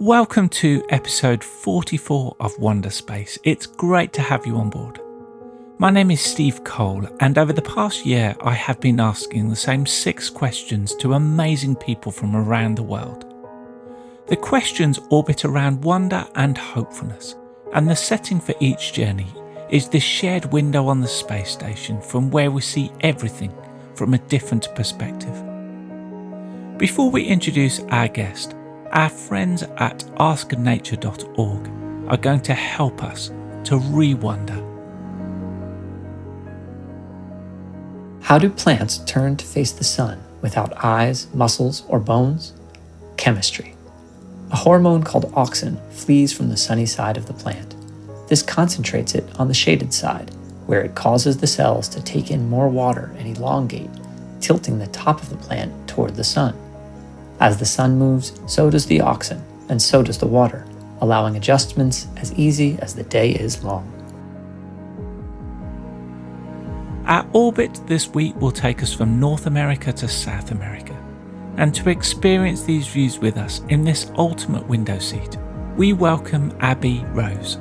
Welcome to episode 44 of Wonderspace. It's great to have you on board. My name is Steve Cole, and over the past year I have been asking the same 6 questions to amazing people from around the world. The questions orbit around wonder and hopefulness, and the setting for each journey is this shared window on the space station from where we see everything from a different perspective. Before we introduce our guest, our friends at asknature.org are going to help us to re-wonder. How do plants turn to face the sun without eyes, muscles, or bones? Chemistry. A hormone called auxin flees from the sunny side of the plant. This concentrates it on the shaded side, where it causes the cells to take in more water and elongate, tilting the top of the plant toward the sun. As the sun moves, so does the auxin, and so does the water, allowing adjustments as easy as the day is long. Our orbit this week will take us from North America to South America, and to experience these views with us in this ultimate window seat, we welcome Abby Rose.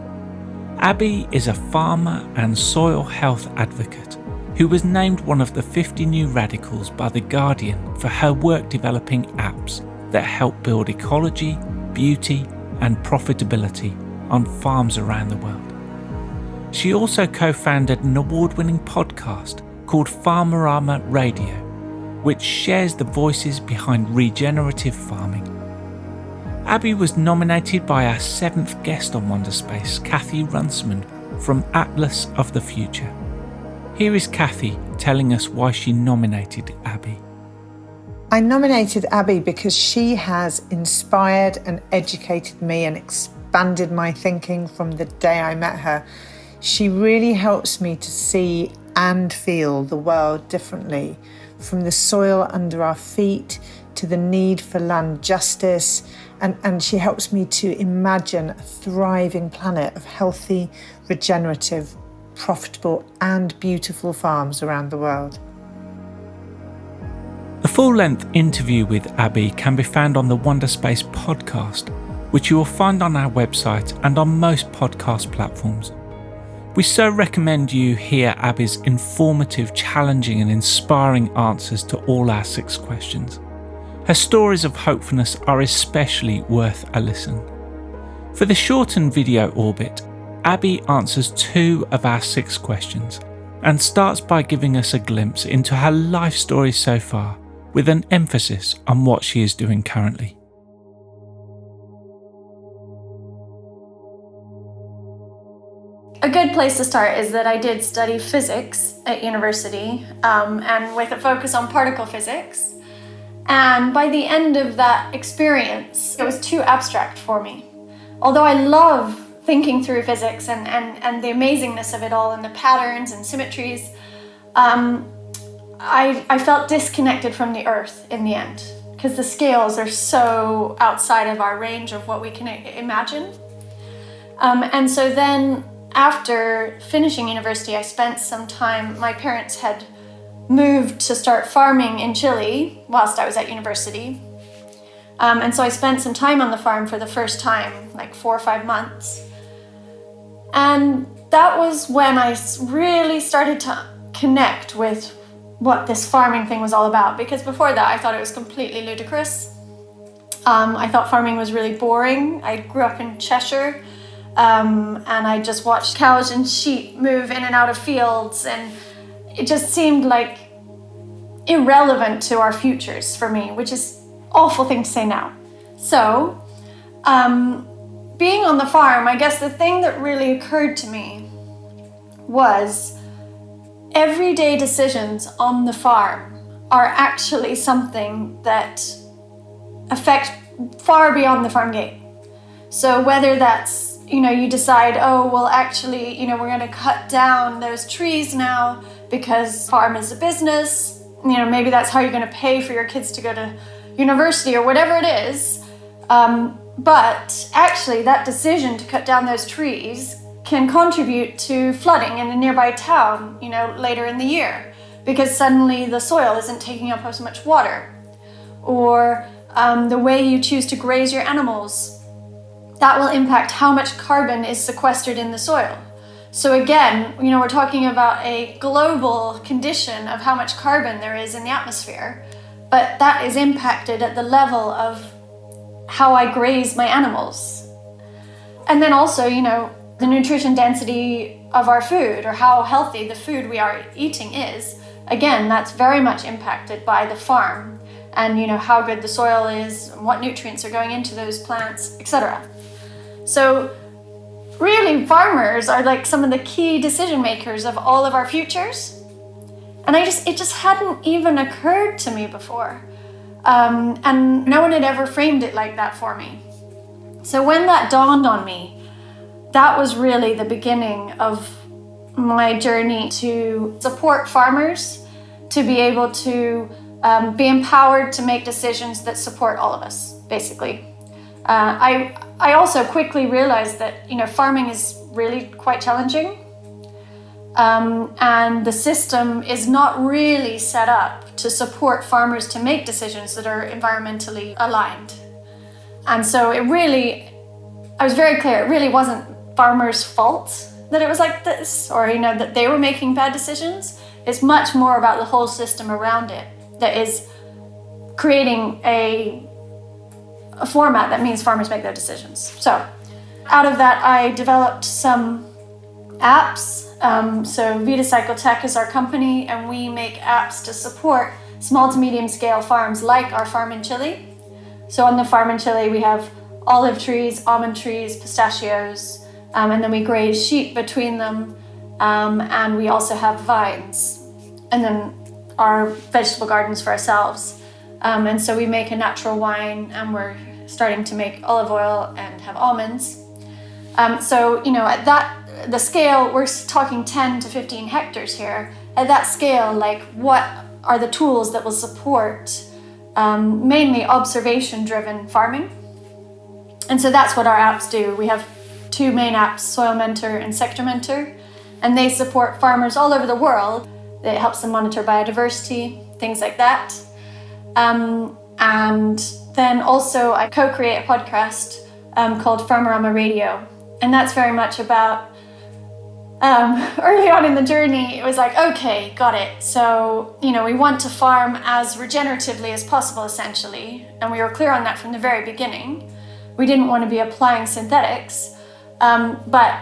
Abby is a farmer and soil health advocate who was named one of the 50 new radicals by The Guardian for her work developing apps that help build ecology, beauty, and profitability on farms around the world. She also co-founded an award-winning podcast called Farmerama Radio, which shares the voices behind regenerative farming. Abby was nominated by our 7th guest on Wonderspace, Cathy Runciman from Atlas of the Future. Here is Cathy telling us why she nominated Abby. I nominated Abby because she has inspired and educated me and expanded my thinking from the day I met her. She really helps me to see and feel the world differently, from the soil under our feet to the need for land justice, and she helps me to imagine a thriving planet of healthy, regenerative, profitable and beautiful farms around the world. The full-length interview with Abby can be found on the Wonderspace podcast, which you will find on our website and on most podcast platforms. We so recommend you hear Abby's informative, challenging and inspiring answers to all our 6 questions. Her stories of hopefulness are especially worth a listen. For the shortened video orbit, Abby answers 2 of our 6 questions and starts by giving us a glimpse into her life story so far, with an emphasis on what she is doing currently. A good place to start is that I did study physics at university, and with a focus on particle physics. And by the end of that experience, it was too abstract for me. Although I love thinking through physics and the amazingness of it all and the patterns and symmetries, I felt disconnected from the earth in the end, because the scales are so outside of our range of what we can imagine. And so then after finishing university, I spent some time, my parents had moved to start farming in Chile whilst I was at university. And so I spent some time on the farm for the first time, like 4 or 5 months. And that was when I really started to connect with what this farming thing was all about, because before that I thought it was completely ludicrous. I thought farming was really boring. I grew up in Cheshire, and I just watched cows and sheep move in and out of fields, and it just seemed like irrelevant to our futures for me, which is an awful thing to say now. So, being on the farm, I guess the thing that really occurred to me was everyday decisions on the farm are actually something that affect far beyond the farm gate. So whether that's, you decide, oh, well, actually, we're going to cut down those trees now because farm is a business, maybe that's how you're going to pay for your kids to go to university or whatever it is. But actually that decision to cut down those trees can contribute to flooding in a nearby town, later in the year, because suddenly the soil isn't taking up as much water. Or the way you choose to graze your animals that will impact how much carbon is sequestered in the soil. So again, we're talking about a global condition of how much carbon there is in the atmosphere, but that is impacted at the level of how I graze my animals. And then also, the nutrition density of our food, or how healthy the food we are eating is. Again, that's very much impacted by the farm and, how good the soil is, and what nutrients are going into those plants, etc. So really, farmers are like some of the key decision makers of all of our futures. And it just hadn't even occurred to me before. And no one had ever framed it like that for me. So when that dawned on me, that was really the beginning of my journey to support farmers, to be able to be empowered to make decisions that support all of us, basically. I also quickly realized that, farming is really quite challenging. And the system is not really set up to support farmers to make decisions that are environmentally aligned. And so I was very clear, it really wasn't farmers' fault that it was like this, or, that they were making bad decisions. It's much more about the whole system around it that is creating a format that means farmers make their decisions. So out of that, I developed some apps. So Vita Cycle Tech is our company, and we make apps to support small to medium scale farms like our farm in Chile. So on the farm in Chile, we have olive trees, almond trees, pistachios, and then we graze sheep between them. And we also have vines, and then our vegetable gardens for ourselves. And so we make a natural wine, and we're starting to make olive oil and have almonds. So, at the scale, we're talking 10 to 15 hectares here. At that scale, what are the tools that will support mainly observation-driven farming? And so that's what our apps do. We have two main apps, Soil Mentor and Sector Mentor, and they support farmers all over the world. It helps them monitor biodiversity, things like that. And then also I co-create a podcast called Farmerama Radio. And that's very much about, early on in the journey, it was like, okay, got it. So, we want to farm as regeneratively as possible, essentially. And we were clear on that from the very beginning. We didn't want to be applying synthetics. But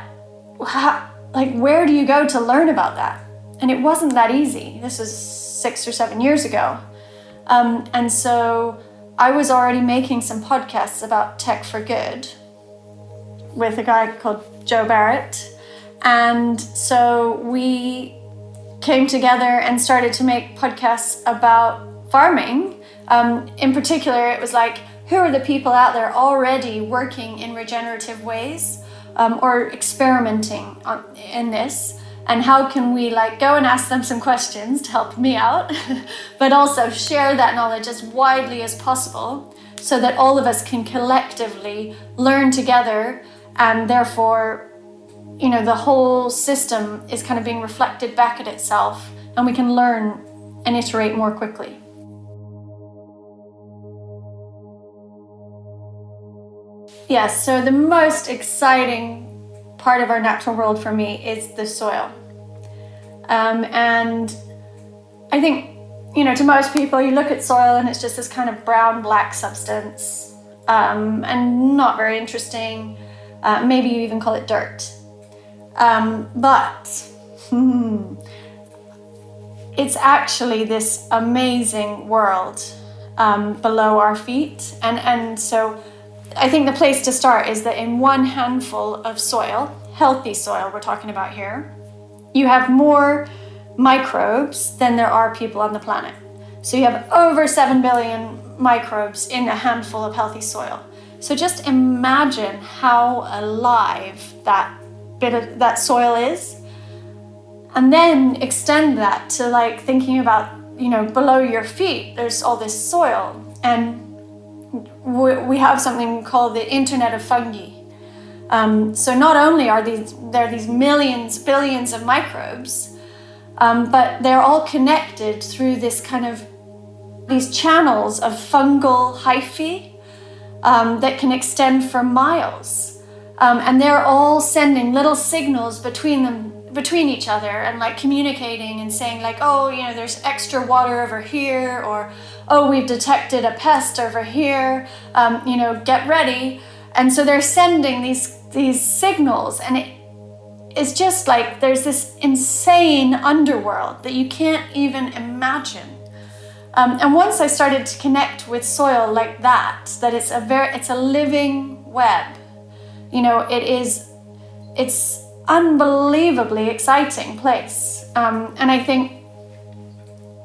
where do you go to learn about that? And it wasn't that easy. This was 6 or 7 years ago. And so I was already making some podcasts about tech for good with a guy called Joe Barrett. And so we came together and started to make podcasts about farming. In particular, it was like, who are the people out there already working in regenerative ways or experimenting in this? And how can we go and ask them some questions to help me out, but also share that knowledge as widely as possible so that all of us can collectively learn together, and therefore, the whole system is kind of being reflected back at itself, and we can learn and iterate more quickly. Yes, so the most exciting part of our natural world for me is the soil. And I think, to most people, you look at soil and it's just this kind of brown-black substance, and not very interesting. Maybe you even call it dirt. But it's actually this amazing world below our feet. And so I think the place to start is that in one handful of soil, healthy soil we're talking about here, you have more microbes than there are people on the planet. So you have over 7 billion microbes in a handful of healthy soil. So just imagine how alive that soil is. And then extend that to thinking about, below your feet, there's all this soil. And we have something called the Internet of Fungi. So not only are there these millions, billions of microbes, but they're all connected through this kind of these channels of fungal hyphae. that can extend for miles. And they're all sending little signals between each other, and like communicating and saying like, oh, there's extra water over here, or oh, we've detected a pest over here, get ready. And so they're sending these signals, and it's just like there's this insane underworld that you can't even imagine. And once I started to connect with soil like that it's a living web. It's unbelievably exciting place. And I think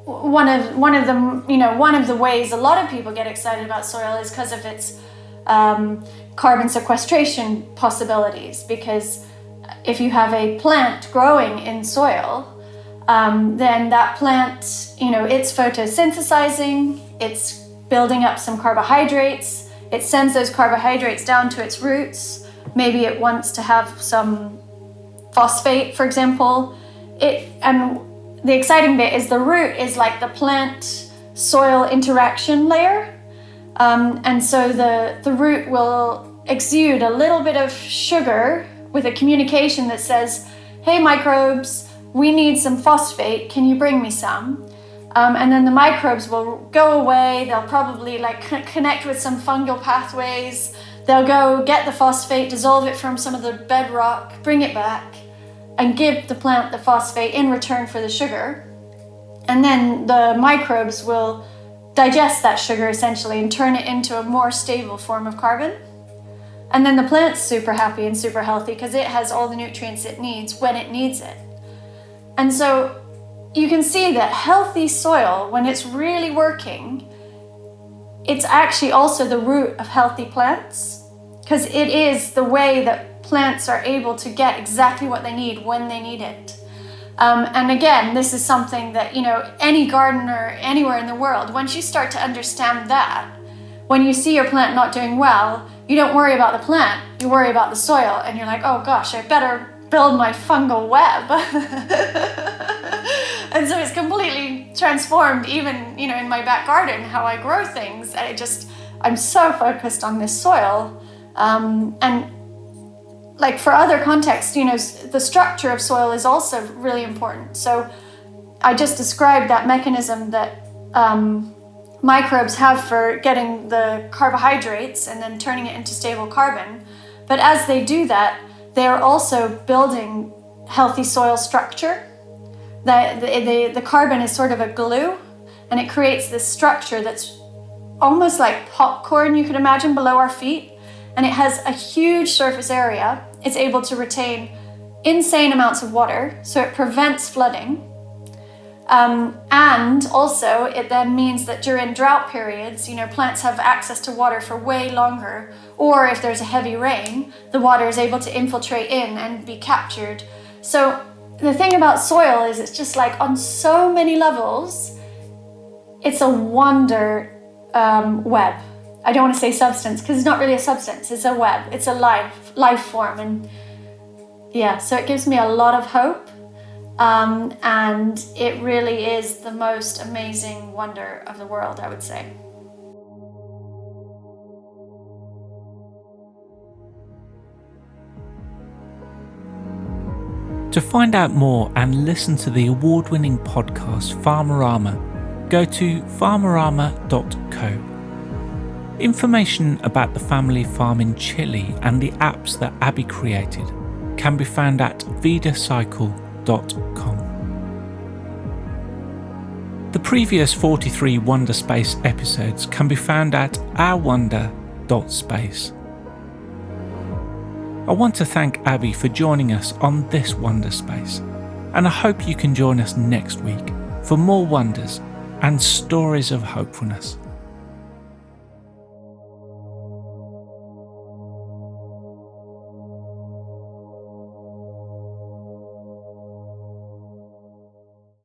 one of the ways a lot of people get excited about soil is because of its carbon sequestration possibilities. Because if you have a plant growing in soil, then that plant, it's photosynthesizing, it's building up some carbohydrates, it sends those carbohydrates down to its roots. Maybe it wants to have some phosphate, for example. And the exciting bit is the root is like the plant-soil interaction layer. And so the root will exude a little bit of sugar with a communication that says, hey microbes, we need some phosphate, can you bring me some? And then the microbes will go away, they'll probably connect with some fungal pathways, they'll go get the phosphate, dissolve it from some of the bedrock, bring it back, and give the plant the phosphate in return for the sugar. And then the microbes will digest that sugar essentially and turn it into a more stable form of carbon. And then the plant's super happy and super healthy because it has all the nutrients it needs when it needs it. And so you can see that healthy soil, when it's really working, it's actually also the root of healthy plants, because it is the way that plants are able to get exactly what they need when they need it. And again, this is something that, any gardener anywhere in the world, once you start to understand that, when you see your plant not doing well, you don't worry about the plant, you worry about the soil, and you're like, oh gosh, I better build my fungal web. And so it's completely transformed even, in my back garden, how I grow things. And I'm so focused on this soil. And like for other contexts, the structure of soil is also really important. So I just described that mechanism that microbes have for getting the carbohydrates and then turning it into stable carbon. But as they do that, they're also building healthy soil structure. The carbon is sort of a glue, and it creates this structure that's almost like popcorn, you could imagine, below our feet. And it has a huge surface area. It's able to retain insane amounts of water, so it prevents flooding. And also it then means that during drought periods, plants have access to water for way longer, or if there's a heavy rain, the water is able to infiltrate in and be captured. So the thing about soil is it's just like on so many levels, it's a wonder web. I don't want to say substance because it's not really a substance, it's a web, it's a life form. And yeah, so it gives me a lot of hope. And it really is the most amazing wonder of the world, I would say. To find out more and listen to the award-winning podcast Farmerama, go to farmerama.co. Information about the family farm in Chile and the apps that Abby created can be found at vidacycle.com. The previous 43 Wonderspace episodes can be found at ourwonder.space. I want to thank Abby for joining us on this Wonderspace, and I hope you can join us next week for more wonders and stories of hopefulness.